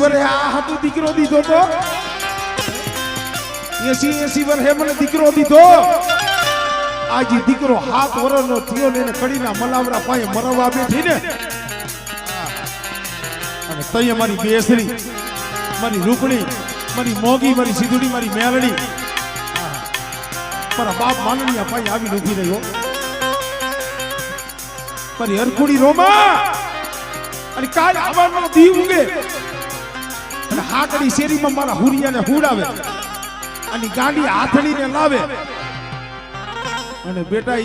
વર્ષે આ હાટુ દીકરો દીધો તો 80 વર્ષે મને દીકરો દીધો આજે દીકરો 7 વર્ષનો થયો ને કડીના મલાવરા પાયે મરવા બેઠી ને અને તઈ મારી બેસરી મારી રૂપણી મારી મોગી મારી સીધુડી મારી મેલડી મારા બાપ માનણીયા પાયે આવીને ઊભી રહ્યો મારી હરખુડી રોમા અને કાલ આવવાનો દી ઉગે અને હાકડી શેરીમાં મારા હુરિયાને હુડાવે અને ગાડી હાથડીને લાવે અને બેટા